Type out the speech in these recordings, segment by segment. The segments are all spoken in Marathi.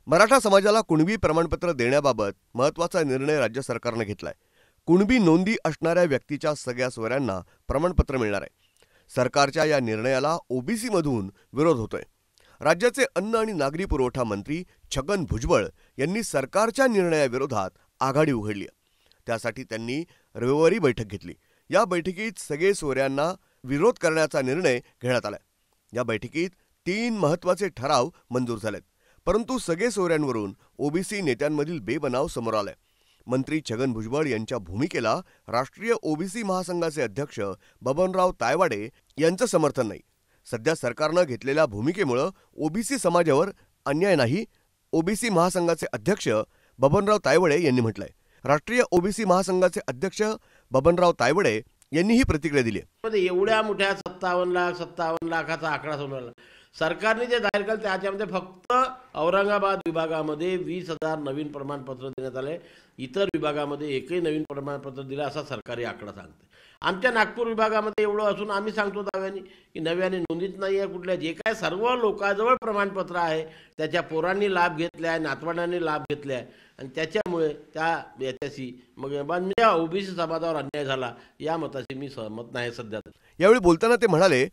मराठा समाजाला कुणबी प्रमाणपत्र देण्याबाबत महत्त्वाचा निर्णय राज्य सरकारने घेतलाय। कुणबी नोंदी असणाऱ्या व्यक्तीच्या सगळ्या सोयऱ्यांना प्रमाणपत्र मिळणार आहे। सरकारच्या या निर्णयाला ओबीसी मधून विरोध होतोय। राज्याचे अन्न आणि नागरी पुरवठा मंत्री छगन भुजबळ यांनी सरकारच्या निर्णयाविरोधात आघाडी उघडली आहे। त्यासाठी त्यांनी रविवारी बैठक घेतली। या बैठकीत सगळे सोयऱ्यांना विरोध करण्याचा निर्णय घेण्यात आला। या बैठकीत 3 महत्त्वाचे ठराव मंजूर झालेत, परंतु सगळे सोयऱ्यांवरून ओबीसी नेत्यांमधील बेबनाव समोर आलाय। मंत्री छगन भुजबळ यांच्या भूमिकेला राष्ट्रीय ओबीसी महासंघाचे अध्यक्ष बबनराव तायवाडे यांचं समर्थन नाही। सध्या सरकारनं घेतलेल्या भूमिकेमुळे ओबीसी समाजावर अन्याय नाही, ओबीसी महासंघाचे अध्यक्ष बबनराव तायवाडे यांनी म्हटलंय। राष्ट्रीय ओबीसी महासंघाचे अध्यक्ष बबनराव तायवाडे यांनी ही प्रतिक्रिया दिली आहे। एवढ्या मोठ्या 57 लाखाचा आकडा समोर आला। सरकारने जे जाहीर केलं त्याच्यामध्ये फक्त औरंगाबाद विभागामध्ये 20,000 नवीन प्रमाणपत्र देण्यात आले। इतर विभागामध्ये एकही नवीन प्रमाणपत्र दिलं असा सरकारी आकडा सांगते। आमच्या नागपूर विभागामध्ये एवढं असून आम्ही सांगतो दाव्याने की नव्याने नोंदीत नाही आहे। कुठल्या जे काय सर्व लोकांजवळ प्रमाणपत्र आहे त्याच्या पोरांनी लाभ घेतला आहे, नातवंडांनी लाभ घेतला आहे आणि त्याच्यामुळे याच्याशी म्हणजे ओबीसी समाजावर अन्याय झाला या मताशी मी सहमत नाही सध्या। यावेळी बोलताना ते म्हणाले,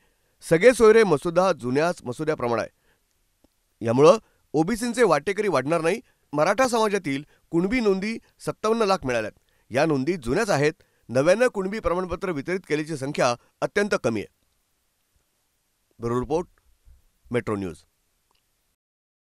सगळे सोयरे मसुदा जुन्याच मसुद्याप्रमाणे आहे। यामुळे ओबीसींचे वाटेकरी वाढणार नाही। मराठा समाजातील कुणबी नोंदी 57 लाख मिळाल्यात। या नोंदी जुन्याच आहेत। नव्यानं कुणबी प्रमाणपत्र वितरित केल्याची संख्या अत्यंत कमी आहे। Bureau report, metro news.